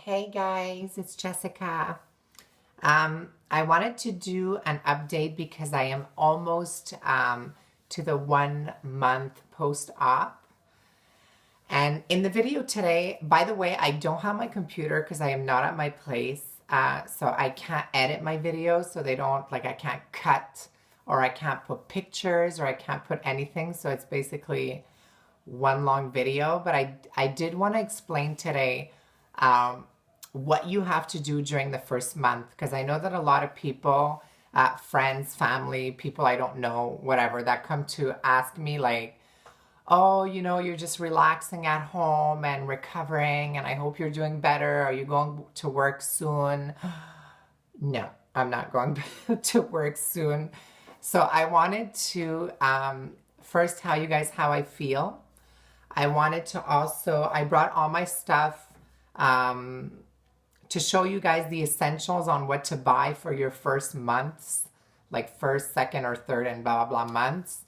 Hey guys, it's Jessica. I wanted to do an update because I am almost to the 1 month post-op. And in the video today, by the way, I don't have my computer because I am not at my place. So I can't edit my videos so they don't, like I can't cut or I can't put pictures or I can't put anything. So it's basically one long video. But I did want to explain today what you have to do during the first month, because I know that a lot of people, friends, family, people I don't know, whatever, that come to ask me like, oh, you're just relaxing at home and recovering and I hope you're doing better. Are you going to work soon? No, I'm not going to work soon. So I wanted to first tell you guys how I feel. I wanted to also, I brought all my stuff to show you guys the essentials on what to buy for your first months, like first, second, or third, and blah, blah, blah months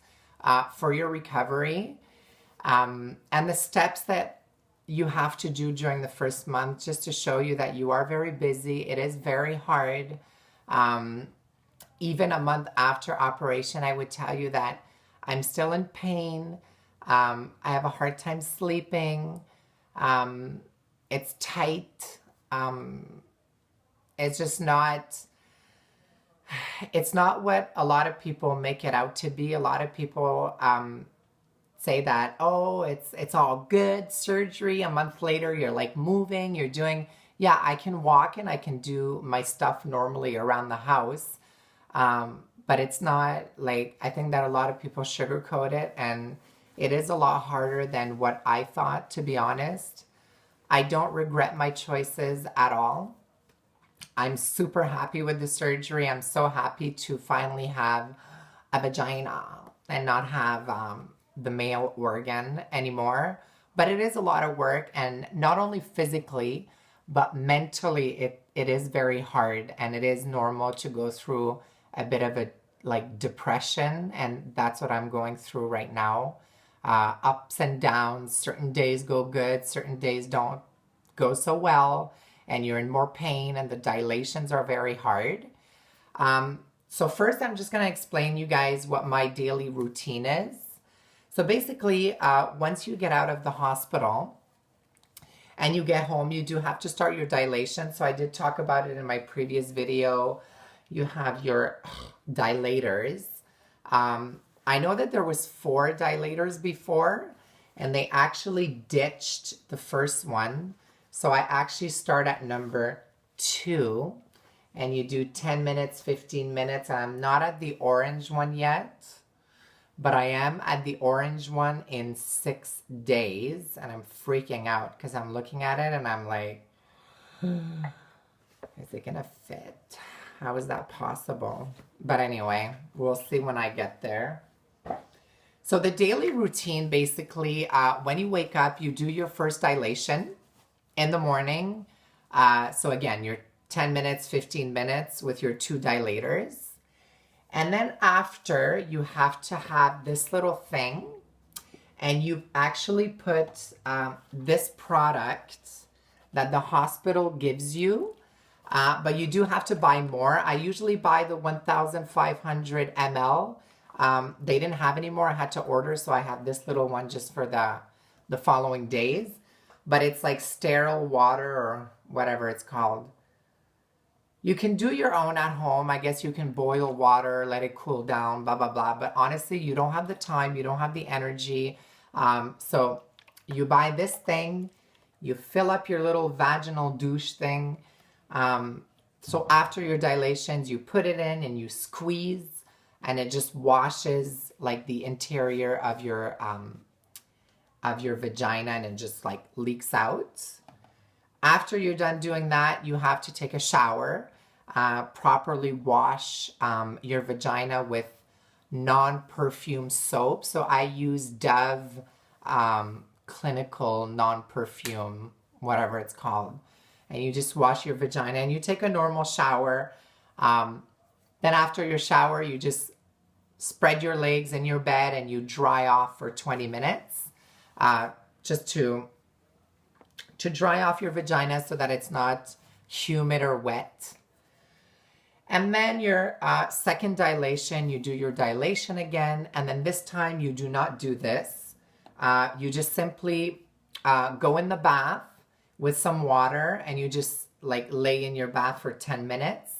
for your recovery. And the steps that you have to do during the first month, just to show you that you are very busy. It is very hard. Even a month after operation, I would tell you that I'm still in pain. I have a hard time sleeping. It's tight. It's just not, it's not what a lot of people make it out to be. A lot of people say that, oh, it's all good, surgery. A month later, you're like moving, you're doing, yeah, I can walk and I can do my stuff normally around the house. But it's not like, I think that a lot of people sugarcoat it, and it is a lot harder than what I thought, to be honest. I don't regret my choices at all. I'm super happy with the surgery. I'm so happy to finally have a vagina and not have the male organ anymore. But it is a lot of work, and not only physically, but mentally it is very hard, and it is normal to go through a bit of a like depression, and that's what I'm going through right now. Ups and downs. Certain days go good, certain days don't go so well, and you're in more pain, and the dilations are very hard. So first, I'm just going to explain you guys what my daily routine is. So basically, once you get out of the hospital and you get home, you do have to start your dilation. So I did talk about it in my previous video. You have your dilators. I know that there was 4 dilators before, and they actually ditched the first one. So I actually start at number 2, and you do 10 minutes, 15 minutes. I'm not at the orange one yet, but I am at the orange one in 6 days, and I'm freaking out because I'm looking at it and I'm like, is it gonna fit? How is that possible? But anyway, we'll see when I get there. So the daily routine, basically, when you wake up, you do your first dilation in the morning. So again, your 10 minutes, 15 minutes with your 2 dilators. And then after, you have to have this little thing, and you actually put this product that the hospital gives you, but you do have to buy more. I usually buy the 1,500 ml. They didn't have any more. I had to order, so I have this little one just for the following days. But it's like sterile water or whatever it's called. You can do your own at home. I guess you can boil water, let it cool down, blah, blah, blah. But honestly, you don't have the time. You don't have the energy. So you buy this thing. You fill up your little vaginal douche thing. So after your dilations, you put it in and you squeeze, and it just washes like the interior of your vagina, and it just like leaks out. After you're done doing that, you have to take a shower, properly wash your vagina with non-perfume soap. So I use Dove Clinical non-perfume, whatever it's called. And you just wash your vagina and you take a normal shower. Then after your shower, you just spread your legs in your bed and you dry off for 20 minutes just to to dry off your vagina so that it's not humid or wet. And then your second dilation, you do your dilation again. And then this time you do not do this. You just simply go in the bath with some water and you just like lay in your bath for 10 minutes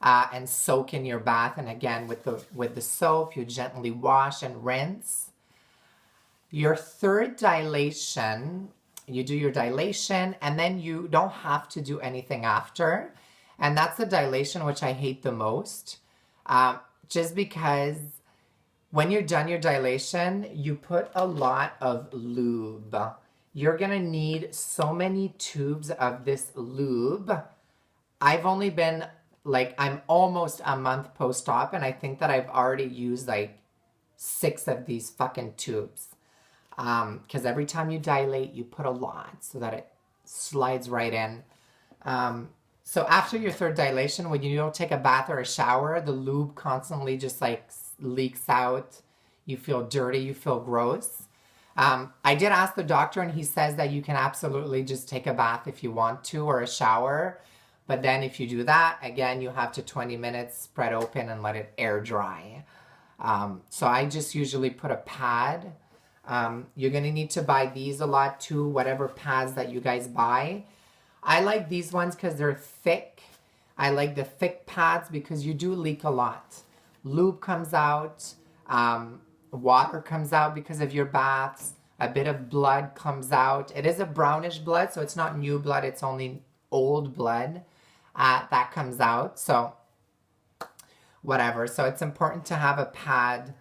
and soak in your bath. And again, with the soap, you gently wash and rinse. Your third dilation, you do your dilation and then you don't have to do anything after. And that's the dilation which I hate the most, just because when you're done your dilation, you put a lot of lube. You're gonna need so many tubes of this lube. I've only been like, I'm almost a month post-op and I think that I've already used like 6 of these fucking tubes. Because every time you dilate, you put a lot so that it slides right in. So after your third dilation, when you don't take a bath or a shower, the lube constantly just like leaks out. You feel dirty, you feel gross. I did ask the doctor and he says that you can absolutely just take a bath if you want to or a shower. But then if you do that, again, you have to 20 minutes spread open and let it air dry. So I just usually put a pad. You're going to need to buy these a lot too, whatever pads that you guys buy. I like these ones because they're thick. I like the thick pads because you do leak a lot. Lube comes out, water comes out because of your baths, a bit of blood comes out. It is a brownish blood, so it's not new blood, it's only old blood that comes out. So whatever. So it's important to have a pad,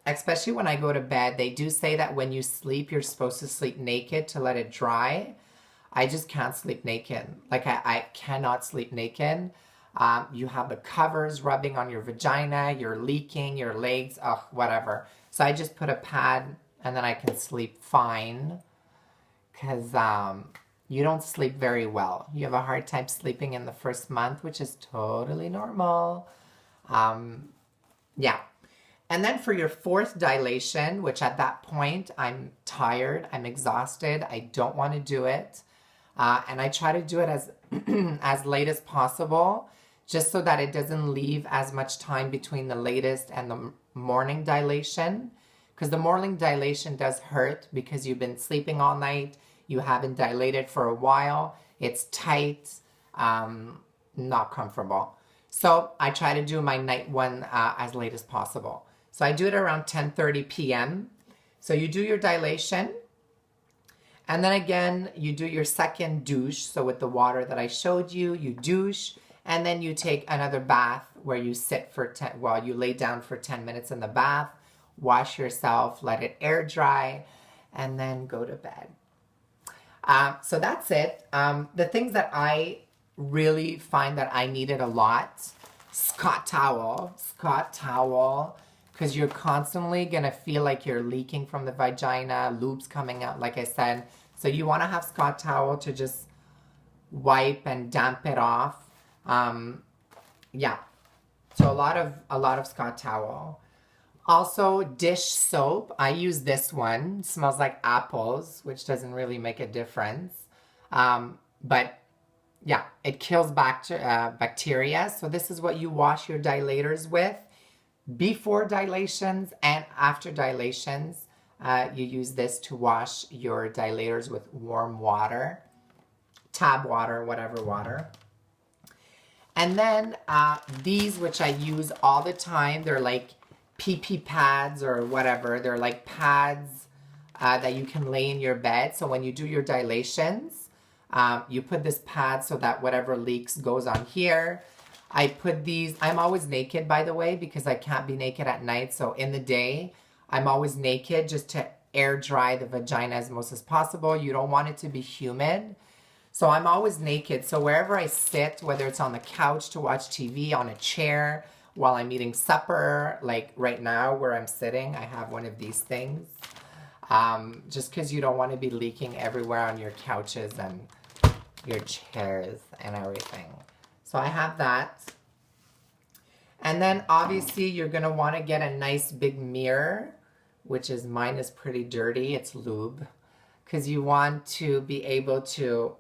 especially when I go to bed. They do say that when you sleep, you're supposed to sleep naked to let it dry. I just can't sleep naked. Like I cannot sleep naked. You have the covers rubbing on your vagina, you're leaking, your legs, whatever. So I just put a pad and then I can sleep fine because you don't sleep very well. You have a hard time sleeping in the first month, which is totally normal. Yeah. And then for your fourth dilation, which at that point I'm tired, I'm exhausted, I don't want to do it. And I try to do it as as late as possible, just so that it doesn't leave as much time between the latest and the morning dilation. Because the morning dilation does hurt because you've been sleeping all night, you haven't dilated for a while, it's tight, not comfortable. So I try to do my night one as late as possible. So I do it around 10:30 p.m. So you do your dilation. And then again, you do your second douche. So with the water that I showed you, you douche. And then you take another bath where you sit for you lay down for 10 minutes in the bath. Wash yourself, let it air dry, and then go to bed. So that's it. The things that I really find that I needed a lot, Scott towel, because you're constantly going to feel like you're leaking from the vagina, loops coming out, like I said. So you want to have Scott towel to just wipe and damp it off. Yeah. So a lot of Scott towel. Also, dish soap. I use this one. It smells like apples, which doesn't really make a difference. But yeah, it kills bacteria. So this is what you wash your dilators with. Before dilations and after dilations, you use this to wash your dilators with warm water, tap water, whatever water. And then these, which I use all the time, they're like PP pads or whatever. They're like pads that you can lay in your bed. So when you do your dilations, you put this pad so that whatever leaks goes on here. I put these, I'm always naked, by the way, because I can't be naked at night. So in the day, I'm always naked just to air dry the vagina as much as possible. You don't want it to be humid. So I'm always naked. So wherever I sit, whether it's on the couch to watch TV, on a chair, while I'm eating supper, like right now where I'm sitting, I have one of these things. Just because you don't want to be leaking everywhere on your couches and your chairs and everything. So I have that. And then obviously you're going to want to get a nice big mirror, which is, mine is pretty dirty. It's lube. because you want to be able to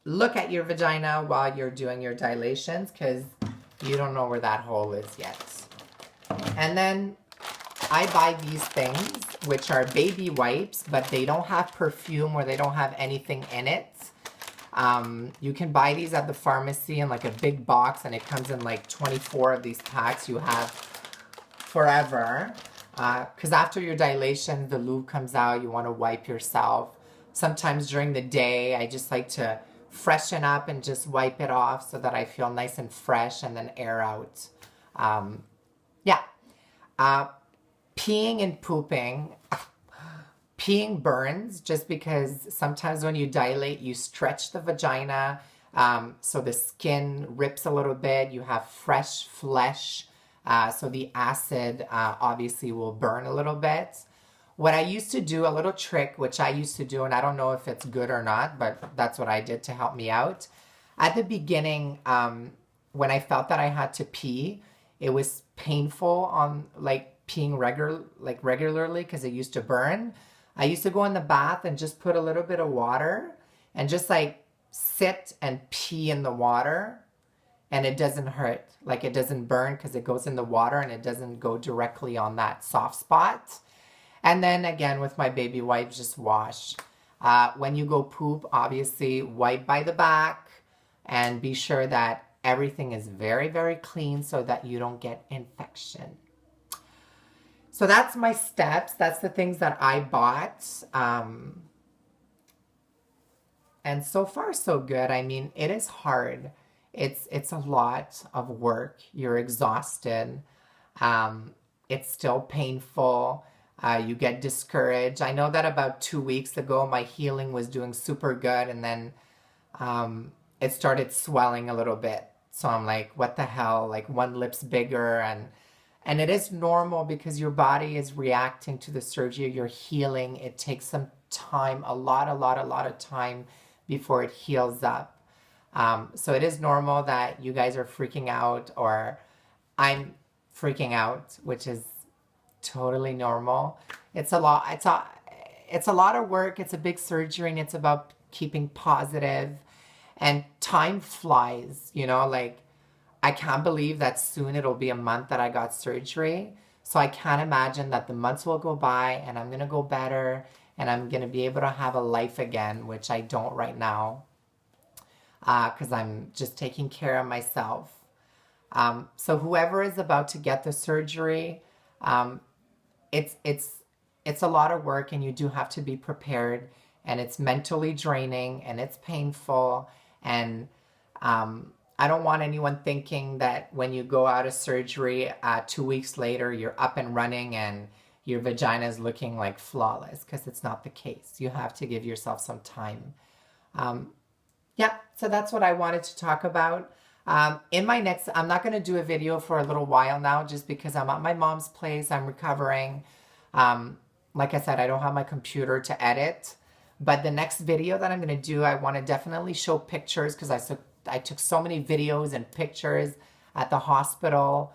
look at your vagina while you're doing your dilations, because you don't know where that hole is yet. And then I buy these things, which are baby wipes, but they don't have perfume or they don't have anything in it. You can buy these at the pharmacy in like a big box, and it comes in like 24 of these packs. You have forever. Because after your dilation, the lube comes out, you want to wipe yourself. Sometimes during the day, I just like to freshen up and just wipe it off so that I feel nice and fresh, and then air out. Yeah. Peeing and pooping. Peeing burns just because sometimes when you dilate, you stretch the vagina, so the skin rips a little bit. You have fresh flesh, so the acid obviously will burn a little bit. What I used to do, a little trick, which I used to do, and I don't know if it's good or not, but that's what I did to help me out. At the beginning, when I felt that I had to pee, it was painful on like peeing regularly because it used to burn. I used to go in the bath and just put a little bit of water and just like sit and pee in the water, and it doesn't hurt. Like it doesn't burn because it goes in the water and it doesn't go directly on that soft spot. And then again with my baby wipes, just wash. When you go poop, obviously wipe by the back and be sure that everything is very, very clean so that you don't get infection. So that's my steps. That's the things that I bought. And so far, so good. I mean, it is hard. It's a lot of work. You're exhausted. It's still painful. You get discouraged. I know that about 2 weeks ago, my healing was doing super good. And then it started swelling a little bit. So I'm like, what the hell? Like one lip's bigger. And it is normal because your body is reacting to the surgery. You're healing. It takes some time, a lot of time before it heals up. So it is normal that you guys are freaking out, or I'm freaking out, which is totally normal. It's a lot. It's a lot of work. It's a big surgery, and it's about keeping positive. And time flies, you know, like I can't believe that soon it'll be a month that I got surgery. So I can't imagine that the months will go by and I'm going to go better and I'm going to be able to have a life again, which I don't right now, because I'm just taking care of myself. So whoever is about to get the surgery, it's a lot of work, and you do have to be prepared, and it's mentally draining and it's painful. And I don't want anyone thinking that when you go out of surgery, 2 weeks later, you're up and running and your vagina is looking like flawless, because it's not the case. You have to give yourself some time. Yeah, so that's what I wanted to talk about. In my next, I'm not going to do a video for a little while now, just because I'm at my mom's place. I'm recovering. Like I said, I don't have my computer to edit. But the next video that I'm going to do, I want to definitely show pictures, because I took so many videos and pictures at the hospital.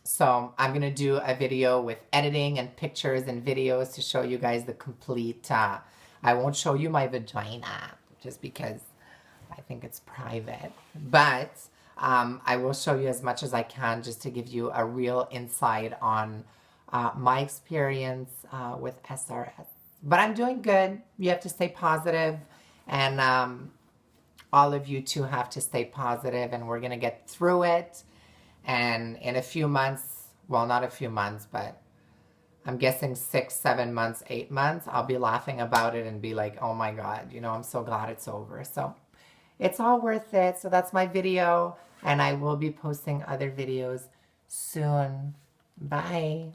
So I'm going to do a video with editing and pictures and videos to show you guys the complete, I won't show you my vagina just because I think it's private. But I will show you as much as I can, just to give you a real insight on my experience with SRS. But I'm doing good. You have to stay positive, and all of you too have to stay positive, and we're going to get through it. And in a few months, well, not a few months, but I'm guessing 6, 7 months, 8 months, I'll be laughing about it and be like, oh my God, you know, I'm so glad it's over. So it's all worth it. So that's my video, and I will be posting other videos soon. Bye.